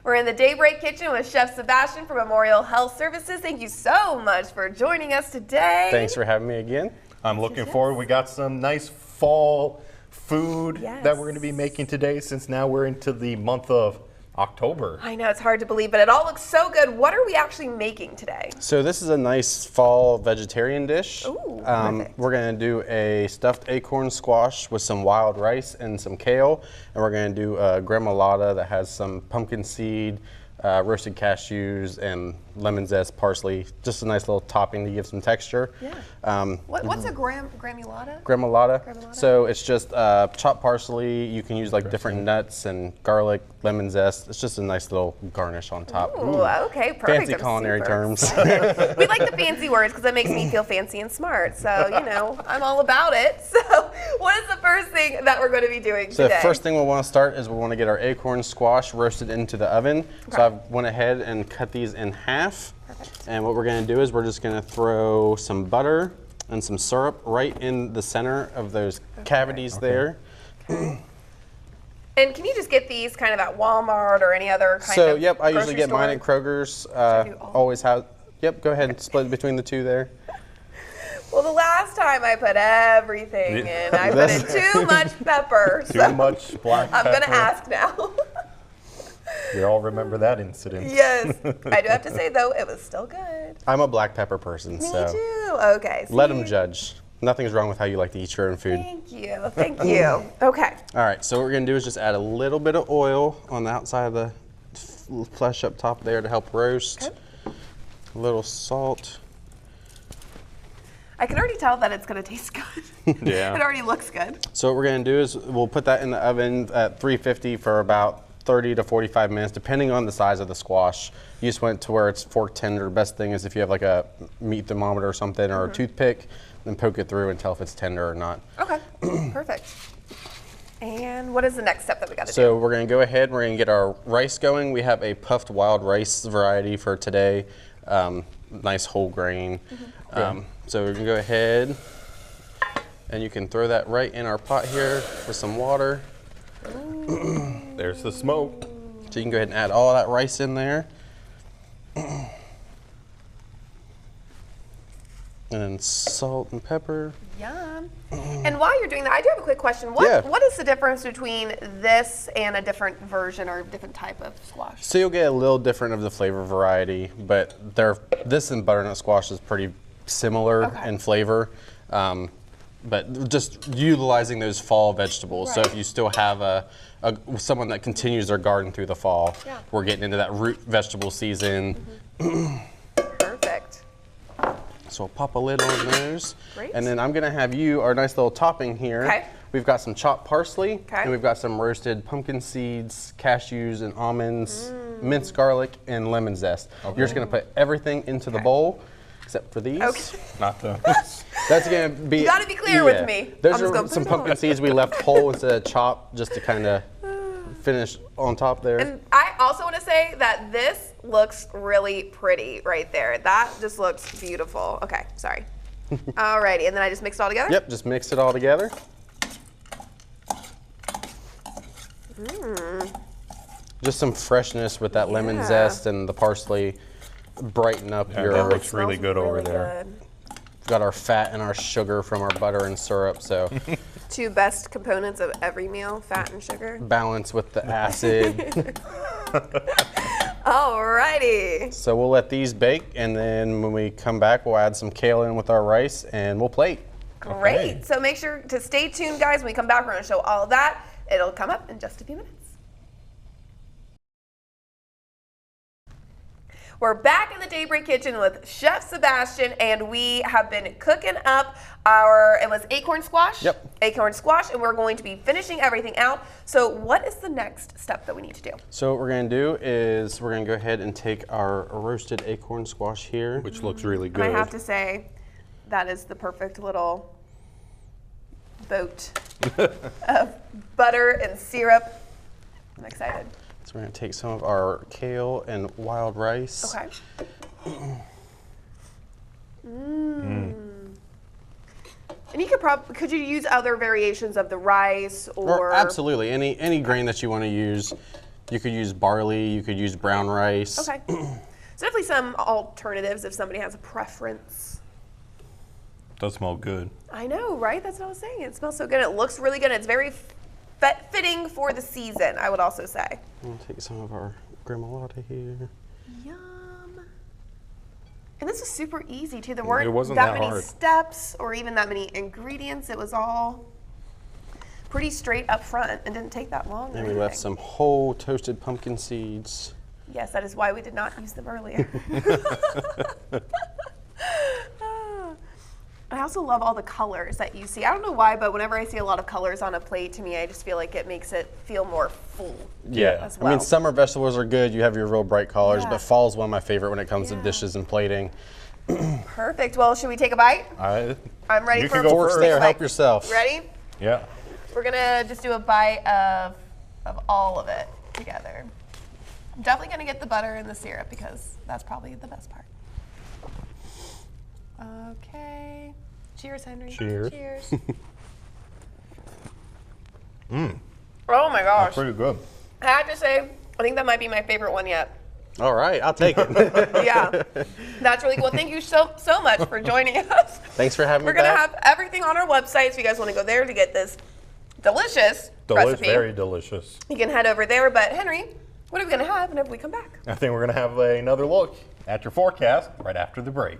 We're in the Daybreak Kitchen with Chef Sebastian from Memorial Health Services. Thank you so much for joining us today. Thanks for having me again. I'm looking forward. We got some nice fall food that we're going to be making today, since now we're into the month of October. I know, it's hard to believe, but it all looks so good. What are we actually making today? So this is a nice fall vegetarian dish. Ooh, we're going to do a stuffed acorn squash with some wild rice and some kale, and we're going to do a gremolata that has some pumpkin seed, roasted cashews, and lemon zest, parsley. Just a nice little topping to give some texture. Yeah. What's a gremolata? Gremolata. So it's just chopped parsley. You can use like different nuts and garlic, lemon zest. It's just a nice little garnish on top. Ooh, okay, perfect. Fancy culinary terms. We like the fancy words because it makes me feel fancy and smart. So, you know, I'm all about it. So what is the first thing that we're going to be doing So today? the first thing we'll want to start is we want to get our acorn squash roasted into the oven. Okay. So I went ahead and cut these in half. Perfect. And what we're going to do is we're just going to throw some butter and some syrup right in the center of those cavities there. Okay. And can you just get these kind of at Walmart or any other kind of So, yep, I usually get store? mine at Kroger's. Always have, yep, go ahead and split between the two there. Well, the last time I put everything in, I put in too much pepper. Too much black pepper. I'm going to ask now. We all remember that incident. Yes. I do have to say, though, it was still good. I'm a black pepper person, Me so too. Okay. let them judge. Nothing's wrong with how you like to eat your own food. Thank you. Thank you. Okay. All right, so what we're going to do is just add a little bit of oil on the outside of the flesh up top there to help roast. Okay. A little salt. I can already tell that it's going to taste good. Yeah. It already looks good. So what we're going to do is we'll put that in the oven at 350 for about 30 to 45 minutes, depending on the size of the squash. You just want it to where it's fork tender. Best thing is if you have like a meat thermometer or something, or a toothpick, then poke it through and tell if it's tender or not. Okay. Perfect. And what is the next step that we got to do? So we're going to go ahead, we're going to get our rice going. We have a puffed wild rice variety for today. Nice whole grain. So we're going to go ahead and you can throw that right in our pot here with some water. There's the smoke. So you can go ahead and add all that rice in there. And then salt and pepper. Yum. And while you're doing that, I do have a quick question. What is the difference between this and a different version or different type of squash? So you'll get a little different of the flavor variety, but this and butternut squash is pretty similar in flavor. But just utilizing those fall vegetables. So if you still have someone that continues their garden through the fall, we're getting into that root vegetable season. Perfect. So I'll pop a lid on those. Great. And then I'm gonna have our nice little topping here. Okay. We've got some chopped parsley, and we've got some roasted pumpkin seeds, cashews, and almonds, minced garlic, and lemon zest. You're just gonna put everything into the bowl, except for these. Okay. Not the. That's gonna be. You gotta be clear with me. Those are some pumpkin seeds we left whole instead of chopped, just to kind of finish on top there. And I also want to say that this looks really pretty right there. That just looks beautiful. Okay, sorry. Alrighty, and then I just mix it all together? Yep, just mix it all together. Just some freshness with that lemon zest and the parsley. Brighten up your. That looks really good over there. We've got our fat and our sugar from our butter and syrup, so. Two best components of every meal, fat and sugar. Balance with the acid. Alrighty. So we'll let these bake, and then when we come back, we'll add some kale in with our rice, and we'll plate. Great. Okay. So make sure to stay tuned, guys. When we come back, we're going to show all of that. It'll come up in just a few minutes. We're back in the Daybreak Kitchen with Chef Sebastian, and we have been cooking up it was acorn squash? Yep. Acorn squash, and we're going to be finishing everything out. So what is the next step that we need to do? So what we're going to do is we're going to go ahead and take our roasted acorn squash here. Which looks really good. And I have to say, that is the perfect little boat of butter and syrup. I'm excited. So we're going to take some of our kale and wild rice. Okay. And you could you use other variations of the rice or Absolutely, any grain that you want to use. You could use barley, you could use brown rice. Okay. So definitely some alternatives if somebody has a preference. Does smell good. I know, right? That's what I was saying. It smells so good. It looks really good. It's very fitting for the season, I would also say. We'll take some of our gremolata here. Yum. And this is super easy too. There weren't wasn't that that many hard. steps or even that many ingredients. It was all pretty straight up front and didn't take that long. or And we left anything. some whole toasted pumpkin seeds. Yes, that is why we did not use them earlier. I also love all the colors that you see. I don't know why, but whenever I see a lot of colors on a plate, to me, I just feel like it makes it feel more full. Yeah, as I mean, well. summer vegetables are good. You have your real bright colors, Yeah. but fall is one of my favorite when it comes to Yeah. dishes and plating. Perfect. Well, should we take a bite? I'm ready You for can a go Forks first. there, bite. help yourself. Ready? Yeah. We're gonna just do a bite of all of it together. I'm definitely gonna get the butter and the syrup because that's probably the best part. Okay. Cheers, Henry. Cheers. Cheers. Oh my gosh. Pretty good. I have to say, I think that might be my favorite one yet. All right, I'll take it. Yeah. That's really cool. Thank you so much for joining us. Thanks for having We're me gonna back. have everything on our website, so you guys want to go there to get this delicious recipe. Very delicious. You can head over there. But Henry, what are we gonna have whenever we come back? I think we're going to have another look at your forecast right after the break.